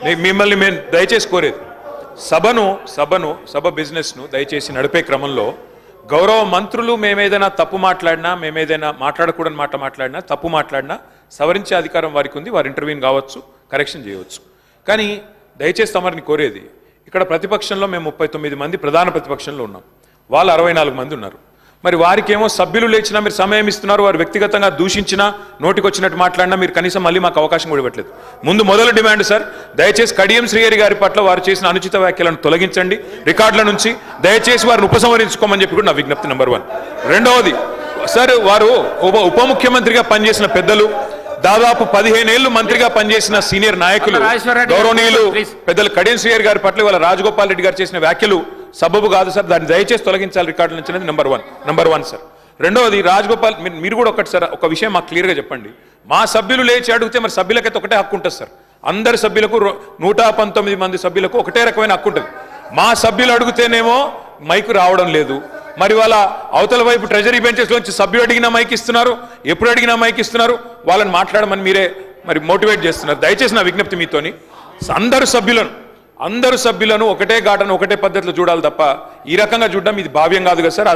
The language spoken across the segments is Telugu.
మిమ్మల్ని మేము దయచేసి కోరేది సభ బిజినెస్ను దయచేసి నడిపే క్రమంలో గౌరవ మంత్రులు మేమేదైనా తప్పు మాట్లాడినా మేమేదైనా మాట్లాడకూడని మాట్లాడినా తప్పు మాట్లాడినా సవరించే అధికారం వారికి ఉంది. వారు ఇంటర్వ్యూన్ కావచ్చు, కరెక్షన్ చేయవచ్చు. కానీ దయచేసి తమరిని కోరేది, ఇక్కడ ప్రతిపక్షంలో మేము 39 మంది ప్రధాన ప్రతిపక్షంలో ఉన్నాం, వాళ్ళు 64 మంది ఉన్నారు. మరి వారికేమో సభ్యులు లేచినా మీరు సమయం ఇస్తున్నారు, వారు వ్యక్తిగతంగా దూషించినా నోటికొచ్చినట్టు మాట్లాడినా మీరు కనీసం మళ్ళీ మాకు అవకాశం కూడా ఇవ్వట్లేదు. మొదలు డిమాండ్ సార్, దయచేసి కడియం శ్రీహరి గారి పట్ల వారు చేసిన అనుచిత వ్యాఖ్యలను తొలగించండి రికార్డుల నుంచి, దయచేసి వారిని ఉపసంహరించుకోమని చెప్పి కూడా నా విజ్ఞప్తి నెంబర్ 1. రెండవది సార్, వారు ఉప ముఖ్యమంత్రిగా పనిచేసిన పెద్దలు, దాదాపు 15 ఏళ్లు మంత్రిగా పనిచేసిన సీనియర్ నాయకులు గౌరవనీయులు పెద్దలు కడియం శ్రీహరి గారి పట్ల వాళ్ళ రాజగోపాల్ రెడ్డి గారు చేసిన వ్యాఖ్యలు సబబు కాదు సార్, దాన్ని దయచేసి తొలగించాలి రికార్డుల నుంచి అనేది నెంబర్ వన్ సార్. రెండవది రాజగోపాల్, మీరు కూడా ఒకటి సార్ ఒక విషయం మాకు క్లియర్గా చెప్పండి. మా సభ్యులు లేచి అడిగితే మరి సభ్యులకైతే ఒకటే హక్కు ఉంటుంది సార్, అందరి సభ్యులకు 119 మంది సభ్యులకు ఒకటే రకమైన హక్కు ఉంటుంది. మా సభ్యులు అడిగితేనేమో మైకు రావడం లేదు, మరి వాళ్ళ అవతల వైపు ట్రెజరీ బెంచెస్ లోంచి సభ్యులు అడిగినా మైక్ ఇస్తున్నారు, ఎప్పుడు అడిగినా మైక్ ఇస్తున్నారు, వాళ్ళని మాట్లాడమని మీరే మరి మోటివేట్ చేస్తున్నారు. దయచేసి నా విజ్ఞప్తి మీతోని, అందరు సభ్యులను ఒకటే ఘాటను ఒకటే పద్ధతిలో చూడాలి తప్ప ఈ రకంగా చూడడం ఇది భావ్యం కాదు కదా సార్.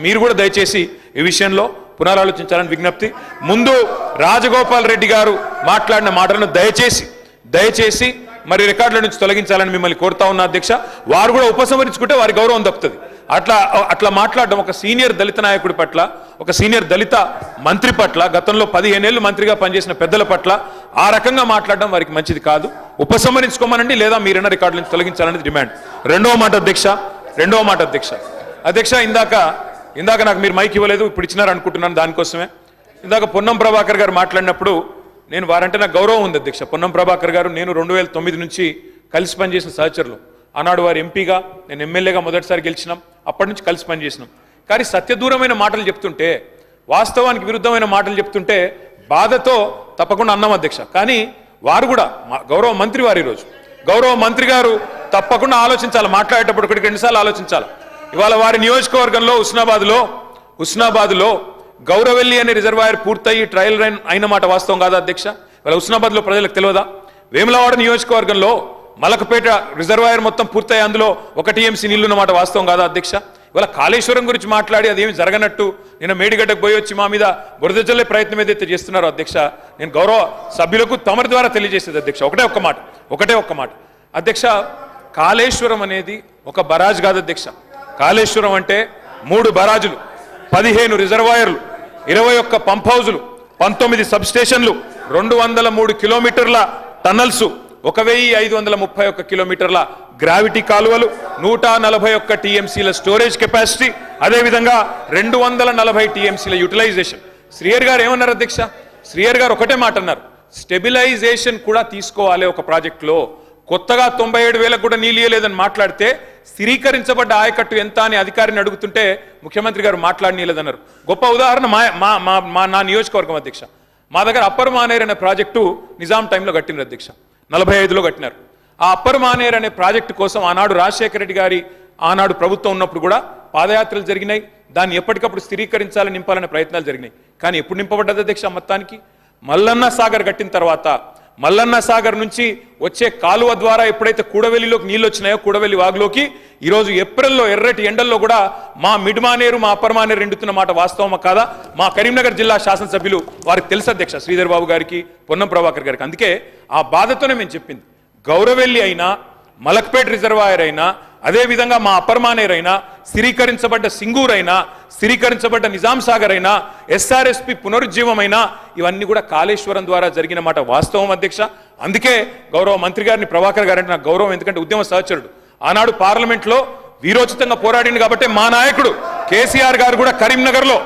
మీరు కూడా దయచేసి ఈ విషయంలో పునరాలోచించాలని విజ్ఞప్తి. ముందు రాజగోపాల్ రెడ్డి గారు మాట్లాడిన మాటలను దయచేసి మరి రికార్డుల నుంచి తొలగించాలని మిమ్మల్ని కోరుతా ఉన్న అధ్యక్ష. వారు కూడా ఉపసంహరించుకుంటే వారి గౌరవం దక్కుతుంది. అట్లా మాట్లాడడం ఒక సీనియర్ దళిత నాయకుడి పట్ల, ఒక సీనియర్ దళిత మంత్రి పట్ల, గతంలో 15 ఏళ్లు మంత్రిగా పనిచేసిన పెద్దల పట్ల ఆ రకంగా మాట్లాడడం వారికి మంచిది కాదు. ఉపసంహరించుకోమనండి, లేదా మీరైనా రికార్డుల నుంచి తొలగించాలనేది డిమాండ్. రెండవ మాట అధ్యక్ష, ఇందాక నాకు మీరు మైక్ ఇవ్వలేదు, ఇప్పుడు ఇచ్చినారు అనుకుంటున్నాను. దానికోసమే ఇందాక పొన్నం ప్రభాకర్ గారు మాట్లాడినప్పుడు నేను వారంటే నాకు గౌరవం ఉంది అధ్యక్ష. పొన్నం ప్రభాకర్ గారు నేను 2009 నుంచి కలిసి పనిచేసిన సహచరులు. ఆనాడు వారు ఎంపీగా, నేను ఎమ్మెల్యేగా మొదటిసారి గెలిచినాం, అప్పటి నుంచి కలిసి పనిచేసినాం. కానీ సత్యదూరమైన మాటలు చెప్తుంటే, వాస్తవానికి విరుద్ధమైన మాటలు చెప్తుంటే బాధతో తప్పకుండా అన్నాం అధ్యక్ష. కానీ వారు కూడా గౌరవ మంత్రి వారు, ఈరోజు గౌరవ మంత్రి గారు తప్పకుండా ఆలోచించాలి, మాట్లాడేటప్పుడు 1-2 సార్లు ఆలోచించాలి. ఇవాళ వారి నియోజకవర్గంలో హుస్నాబాద్లో గౌరవెల్లి అనే రిజర్వాయర్ పూర్తయి ట్రయల్ రన్ అయిన మాట వాస్తవం కాదా అధ్యక్ష? ఇవాళ హుస్నాబాద్లో ప్రజలకు తెలియదా? వేములవాడ నియోజకవర్గంలో మలకపేట రిజర్వాయర్ మొత్తం పూర్తయి అందులో 1 TMC నీళ్లున్న మాట వాస్తవం కాదా అధ్యక్ష? ఇవాళ కాళేశ్వరం గురించి మాట్లాడి అదేమి జరగనట్టు నిన్న మేడిగడ్డకు పోయి వచ్చి మా మీద బురద జల్లే ప్రయత్నం ఏదైతే చేస్తున్నారో అధ్యక్ష, నేను గౌరవ సభ్యులకు తమరి ద్వారా తెలియజేసేది అధ్యక్ష ఒకటే ఒక్క మాట అధ్యక్ష. కాళేశ్వరం అనేది ఒక బరాజ్ కాదు అధ్యక్ష. కాళేశ్వరం అంటే 3 బరాజులు, 15 రిజర్వాయర్లు, 21 పంప్ హౌజులు, 19 సబ్ స్టేషన్లు, 203 కిలోమీటర్ల టన్నల్స్, 1531 కిలోమీటర్ల గ్రావిటీ కాలువలు, 141 TMCల స్టోరేజ్ కెపాసిటీ, అదేవిధంగా 240 TMCల యూటిలైజేషన్. శ్రీహరి గారు ఏమన్నారు అధ్యక్ష? శ్రీహరి గారు ఒకటే మాట అన్నారు, స్టెబిలైజేషన్ కూడా తీసుకోవాలి ఒక ప్రాజెక్టులో. కొత్తగా 97,000 కూడా నీళ్ళు ఇయ్యలేదని మాట్లాడితే స్థిరీకరించబడ్డ ఆయకట్టు ఎంత అని అధికారిని అడుగుతుంటే ముఖ్యమంత్రి గారు మాట్లాడనీయలేదన్నారు. గొప్ప ఉదాహరణ నా నియోజకవర్గం అధ్యక్ష. మా దగ్గర అప్పర్ మానేర్ అనే ప్రాజెక్టు నిజాం టైంలో కట్టినారు అధ్యక్ష, 45లో కట్టినారు. ఆ అప్పర్ మానేర్ అనే ప్రాజెక్టు కోసం ఆనాడు రాజశేఖర రెడ్డి గారి ఆనాడు ప్రభుత్వం ఉన్నప్పుడు కూడా పాదయాత్రలు జరిగినాయి. దాన్ని ఎప్పటికప్పుడు స్థిరీకరించాలని నింపాలనే ప్రయత్నాలు జరిగినాయి. కానీ ఎప్పుడు నింపబడ్డది అధ్యక్ష? మొత్తానికి మల్లన్న సాగర్ కట్టిన తర్వాత, మల్లన్న సాగర్ నుంచి వచ్చే కాలువ ద్వారా ఎప్పుడైతే కూడవెల్లిలోకి నీళ్ళు వచ్చినాయో, కూడవెల్లి వాగులోకి ఈరోజు ఏప్రిల్లో ఎర్రటి ఎండల్లో కూడా మా మిడ్ మానేరు, మా అప్పర్ మానేరు ఎండుతున్న మాట వాస్తవమా కాదా? మా కరీంనగర్ జిల్లా శాసనసభ్యులు వారికి తెలుసు అధ్యక్ష, శ్రీధర్ బాబు గారికి, పొన్నం ప్రభాకర్ గారికి. అందుకే ఆ బాధతోనే మేము చెప్పింది, గౌరవెల్లి అయినా, మలక్పేట్ రిజర్వాయర్ అయినా, అదేవిధంగా మా అప్పర్ మానేర్ అయినా, స్థిరీకరించబడ్డ సింగూర్ అయినా, స్థిరీకరించబడ్డ నిజాం సాగర్ అయినా, SRSP పునరుజ్జీవమైనా, ఇవన్నీ కూడా కాళేశ్వరం ద్వారా జరిగిన మాట వాస్తవం అధ్యక్ష. అందుకే గౌరవ మంత్రి గారిని, ప్రభాకర్ గారంటే నాకు గౌరవం, ఎందుకంటే ఉద్యమ సహచరుడు. ఆనాడు పార్లమెంట్లో వీరోచితంగా పోరాడింది కాబట్టి మా నాయకుడు కేసీఆర్ గారు కూడా కరీంనగర్లో,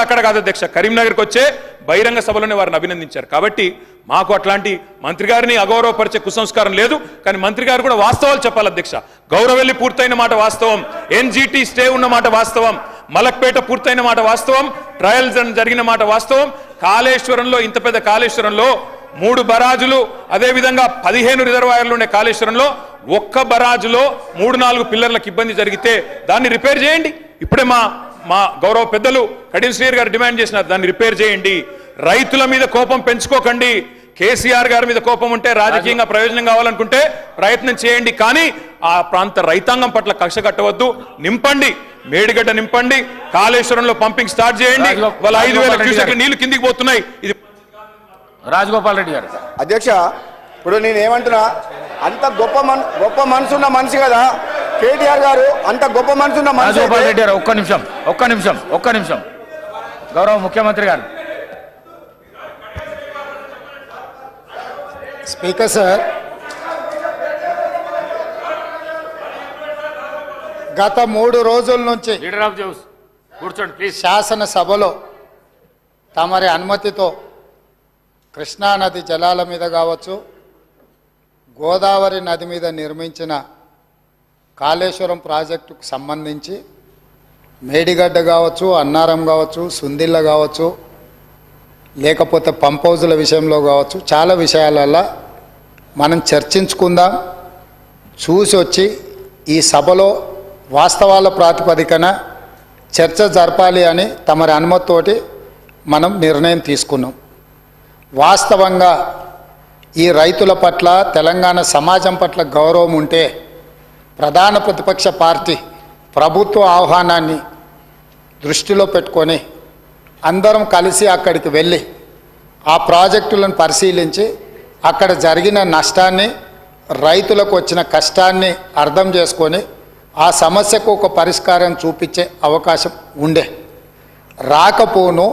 అక్కడ కాదు అధ్యక్ష, కరీంనగర్కి వచ్చే బహిరంగ సభలోనే వారిని అభినందించారు. కాబట్టి మాకు అట్లాంటి మంత్రి గారిని అగౌరవపరిచే కుసంస్కారం లేదు. కానీ మంత్రి గారు కూడా వాస్తవాలు చెప్పాలి అధ్యక్ష. గౌరవెల్లి పూర్తయిన మాట వాస్తవం, NGT స్టే ఉన్న మాట వాస్తవం, మలక్పేట పూర్తయిన మాట వాస్తవం, ట్రయల్స్ జరిగిన మాట వాస్తవం. కాళేశ్వరంలో, ఇంత పెద్ద కాళేశ్వరంలో 3 బరాజులు, అదేవిధంగా 15 రిజర్వాయర్లు ఉండే కాళేశ్వరంలో ఒక్క బరాజులో 3-4 పిల్లర్లకు ఇబ్బంది జరిగితే దాన్ని రిపేర్ చేయండి. ఇప్పుడే మా గౌరవ పెద్దలు కడియం శ్రీహరి గారు డిమాండ్ చేసినారు, దాన్ని రిపేర్ చేయండి. రైతుల మీద కోపం పెంచుకోకండి. కేసీఆర్ గారి మీద కోపం ఉంటే రాజకీయంగా ప్రయోజనం కావాలనుకుంటే ప్రయత్నం చేయండి, కానీ ఆ ప్రాంత రైతాంగం పట్ల కక్ష కట్టవద్దు. నింపండి, మేడిగడ్డ నింపండి, కాళేశ్వరంలో పంపింగ్ స్టార్ట్ చేయండి. వాళ్ళ 5,000 క్యూసెక్ల నీళ్లు కిందికి పోతున్నాయి. ఇది రాజగోపాల్ రెడ్డి గారు. అధ్యక్ష, ఇప్పుడు నేను ఏమంటున్నా, అంత గొప్ప మనసున్న మనిషి కదా కేటీఆర్ గారు, అంత గొప్ప మనసున్న మనిషి. రాజగోపాల్ రెడ్డి గారు ఒక్క నిమిషం గౌరవ ముఖ్యమంత్రి గారు. స్పీకర్ సార్, గత 3 రోజుల నుంచి లీడర్ ఆఫ్ జౌస్ కూర్చోండి ప్లీజ్. శాసనసభలో తమరి అనుమతితో కృష్ణానది జలాల మీద కావచ్చు, గోదావరి నది మీద నిర్మించిన కాళేశ్వరం ప్రాజెక్టుకు సంబంధించి మేడిగడ్డ కావచ్చు, అన్నారం కావచ్చు, సుందిళ్ళ కావచ్చు, లేకపోతే పంప్ హౌజుల విషయంలో కావచ్చు, చాలా విషయాలలో మనం చర్చించుకుందాం. చూసి వచ్చి ఈ సభలో వాస్తవాల ప్రాతిపదికన చర్చ జరపాలి అని తమరి అనుమతితోటి మనం నిర్ణయం తీసుకున్నాం. వాస్తవంగా ఈ రైతుల పట్ల, తెలంగాణ సమాజం పట్ల గౌరవం ఉంటే ప్రధాన ప్రతిపక్ష పార్టీ ప్రభుత్వ ఆహ్వానాన్ని దృష్టిలో పెట్టుకొని అందరం కలిసి అక్కడికి వెళ్ళి ఆ ప్రాజెక్టులను పరిశీలించి అక్కడ జరిగిన నష్టాన్ని, రైతులకు వచ్చిన కష్టాన్ని అర్థం చేసుకొని ఆ సమస్యకు ఒక పరిష్కారం చూపించే అవకాశం ఉండే. రాకపోను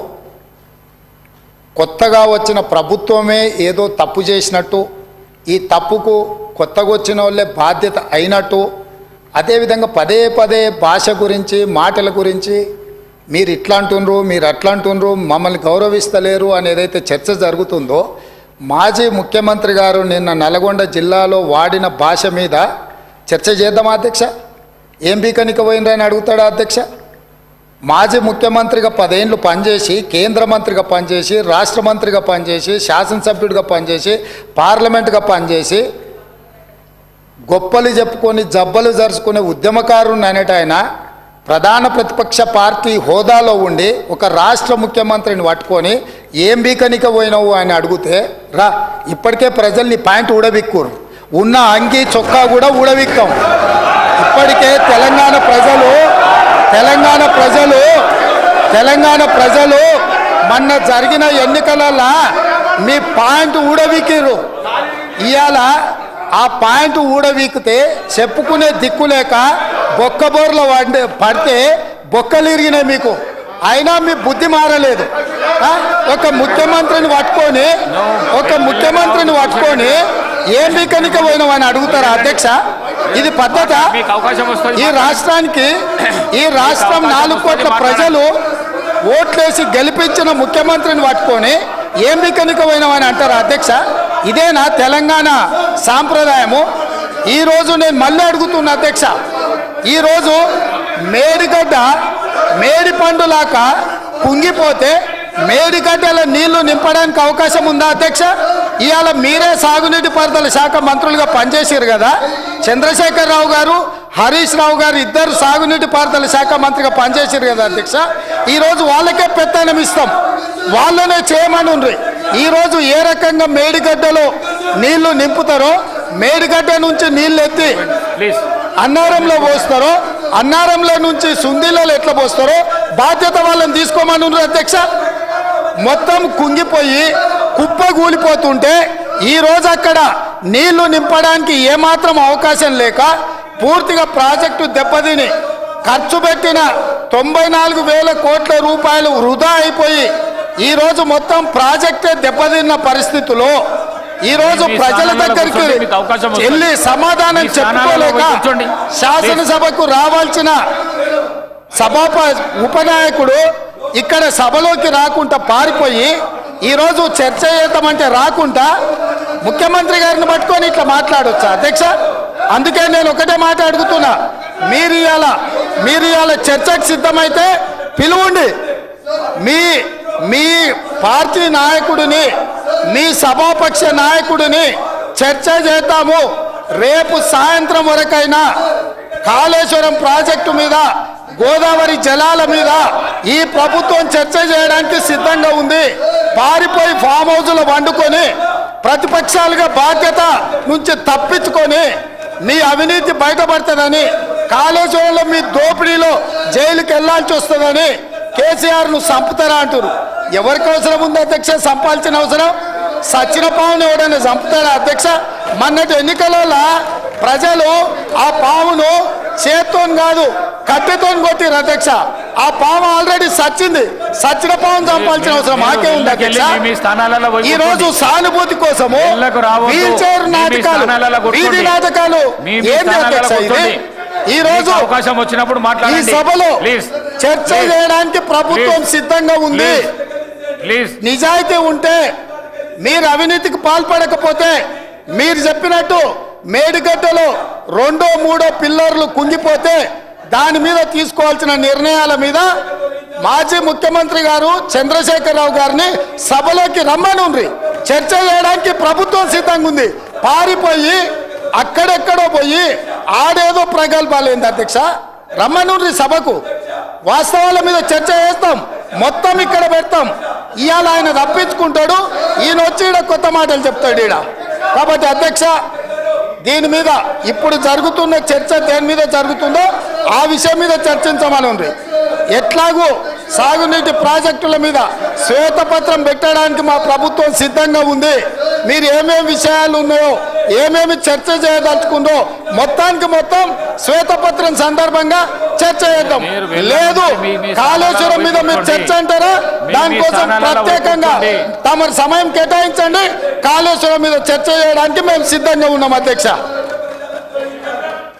కొత్తగా వచ్చిన ప్రభుత్వమే ఏదో తప్పు చేసినట్టు, ఈ తప్పుకు కొత్తగా వచ్చిన వాళ్ళే బాధ్యత అయినట్టు, అదేవిధంగా పదే భాష గురించి, మాటల గురించి మీరు ఇట్లా అంటున్నారు, మీరు అట్లా అంటున్నారు, మమ్మల్ని గౌరవిస్తలేరు అని ఏదైతే చర్చ జరుగుతుందో, మాజీ ముఖ్యమంత్రి గారు నిన్న నల్గొండ జిల్లాలో వాడిన భాష మీద చర్చ చేద్దామా అధ్యక్ష? ఏం బీకనిక పోయినరని అడుగుతాడా అధ్యక్ష? మాజీ ముఖ్యమంత్రిగా 10 ఏళ్ళు పనిచేసి, కేంద్ర మంత్రిగా పనిచేసి, రాష్ట్ర మంత్రిగా పనిచేసి, శాసనసభ్యుడిగా పనిచేసి, పార్లమెంటుగా పనిచేసి, గొప్పలు చెప్పుకొని జబ్బలు జరుచుకునే ఉద్యమకారుని అనేట ఆయన ప్రధాన ప్రతిపక్ష పార్టీ హోదాలో ఉండి ఒక రాష్ట్ర ముఖ్యమంత్రిని పట్టుకొని ఏం బీకనిక పోయినావు అని అడిగితే, రా ఇప్పటికే ప్రజల్ని ప్యాంట్ ఊడబిక్కురు, ఉన్న అంగి చొక్కా కూడా ఊడబిక్కాం. ఇప్పటికే తెలంగాణ ప్రజలు మొన్న జరిగిన ఎన్నికలలో మీ పాయింట్ ఊడవీకిరు. ఇవాళ ఆ పాయింట్ ఊడవీకితే చెప్పుకునే దిక్కు లేక బొక్కబోర్లో పడితే బొక్కలు ఇరిగినాయి మీకు. అయినా మీ బుద్ధి మారలేదు. ఒక ముఖ్యమంత్రిని పట్టుకొని ఏం బీకనిక పోయినావు అని అడుగుతారా అధ్యక్ష? ఇది పద్ధత? ఈ రాష్ట్రం 4 కోట్ల ప్రజలు ఓట్లేసి గెలిపించిన ముఖ్యమంత్రిని పట్టుకొని ఏం బీకనిక పోయినావు అని అంటారా అధ్యక్ష? ఇదేనా తెలంగాణ సాంప్రదాయము? ఈరోజు నేను మళ్ళీ అడుగుతున్నా అధ్యక్ష, ఈరోజు మేడిగడ్డ మేడి పండులాక కుంగిపోతే మేడిగడ్డల నీళ్లు నింపడానికి అవకాశం ఉందా అధ్యక్ష? ఇవాళ మీరే సాగునీటి పారుదల శాఖ మంత్రులుగా పనిచేసారు కదా. చంద్రశేఖరరావు గారు, హరీష్ రావు గారు ఇద్దరు సాగునీటి పారుదల శాఖ మంత్రిగా పనిచేసారు కదా అధ్యక్ష. ఈరోజు వాళ్ళకే పెత్తనం ఇస్తాం, వాళ్ళనే చేయమని ఉండ్రి. ఈరోజు ఏ రకంగా మేడిగడ్డలో నీళ్లు నింపుతారో, మేడిగడ్డ నుంచి నీళ్ళు ఎత్తి అన్నారంలో పోస్తారో, అన్నారంలో నుంచి సుందిలలో ఎట్లా పోస్తారో బాధ్యత వాళ్ళని తీసుకోమని ఉండ్రి అధ్యక్ష. మొత్తం కుంగిపోయి కుప్ప కూలిపోతుంటే ఈరోజు అక్కడ నీళ్లు నింపడానికి ఏమాత్రం అవకాశం లేక పూర్తిగా ప్రాజెక్టు దెబ్బతిని ఖర్చు పెట్టిన 94,000 కోట్ల రూపాయలు వృధా అయిపోయి ఈరోజు మొత్తం ప్రాజెక్టే దెబ్బతిన్న పరిస్థితుల్లో ఈరోజు ప్రజల దగ్గరికి వెళ్ళి సమాధానం చెప్పుకోలేక శాసనసభకు రావాల్సిన ఉపనాయకుడు ఇక్కడ సభలోకి రాకుండా పారిపోయి ఈరోజు చర్చ చేద్దామంటే రాకుండా ముఖ్యమంత్రి గారిని పట్టుకొని ఇట్లా మాట్లాడొచ్చా అధ్యక్ష? అందుకే నేను ఒకటే మాట అడుగుతున్నా, మీరు ఇవాళ చర్చకు సిద్ధమైతే పిలువండి. మీ పార్టీ నాయకుడిని, మీ సభాపక్ష నాయకుడిని చర్చ చేద్దాము. రేపు సాయంత్రం వరకైనా కాళేశ్వరం ప్రాజెక్టు మీద, గోదావరి జలాల మీద ఈ ప్రభుత్వం చర్చ చేయడానికి సిద్ధంగా ఉంది. పారిపోయి ఫామ్ హౌస్లో వండుకొని ప్రతిపక్షాలుగా బాధ్యత నుంచి తప్పించుకొని మీ అవినీతి బయటపడుతుందని, కాళేశ్వరంలో మీ దోపిడీలో జైలుకి వెళ్లాల్సి వస్తుందని కేసీఆర్ను చంపుతారా అంటారు. ఎవరికి అవసరం ఉంది అధ్యక్ష చంపాల్సిన అవసరం? సచిన పావును ఎవడైనా చంపుతారా అధ్యక్ష? మొన్నటి ఎన్నికలలో ప్రజలు ఆ పావును చేత్తో కాదు కట్టెతో కొట్టిరు అధ్యక్ష. ఆ పాము ఆల్రెడీ సచ్చింది. సచిన పావును చంపాల్సిన అవసరం మాకే ఉంది అధ్యక్ష. ఈ రోజు సానుభూతి కోసము వీల్ చైర్ నాటకాలు, వీధి నాటకాలు ఏంటి అధ్యక్ష ఇది? ఈ రోజు అవకాశం వచ్చినప్పుడు ఈ సభలో చర్చ చేయడానికి ప్రభుత్వం సిద్ధంగా ఉంది. నిజాయితీ ఉంటే, మీరు అవినీతికి పాల్పడకపోతే, మీరు చెప్పినట్టు మేడిగడ్డలో 2, 3 పిల్లర్లు కుంగిపోతే దాని మీద తీసుకోవాల్సిన నిర్ణయాల మీద మాజీ ముఖ్యమంత్రి గారు చంద్రశేఖరరావు గారిని సభలోకి రమ్మనుండ్రి. చర్చ చేయడానికి ప్రభుత్వం సిద్ధంగా ఉంది. పారిపోయి అక్కడెక్కడో పోయి ఆడేదో ప్రగల్భాలేంది అధ్యక్ష? రమ్మనుండ్రి సభకు. వాస్తవాల మీద చర్చ చేస్తాం, మొత్తం ఇక్కడ పెడతాం. ఇవాళ ఆయన తప్పించుకుంటాడు, ఈయన వచ్చి ఈడ కొత్త మాటలు చెప్తాడు ఈడ. కాబట్టి అధ్యక్ష, దీని మీద ఇప్పుడు జరుగుతున్న చర్చ దేని మీద జరుగుతుందో ఆ విషయం మీద చర్చించమని ఉంది. ఎట్లాగూ సాగునీటి ప్రాజెక్టుల మీద శ్వేతపత్రం పెట్టడానికి మా ప్రభుత్వం సిద్ధంగా ఉంది. మీరు ఏమేమి విషయాలు ఉన్నాయో, ఏమేమి చర్చ చేయదలుచుకుందో మొత్తానికి మొత్తం శ్వేతపత్రం సందర్భంగా చర్చ చేద్దాం. లేదు కాళేశ్వరం మీద మీరు చర్చ అంటారా? దానికోసం ప్రత్యేకంగా తమరు సమయం కేటాయించండి. కాళేశ్వరం మీద చర్చ చేయడానికి మేము సిద్ధంగా ఉన్నాం అధ్యక్ష.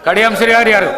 కడియం శ్రీహరి గారు.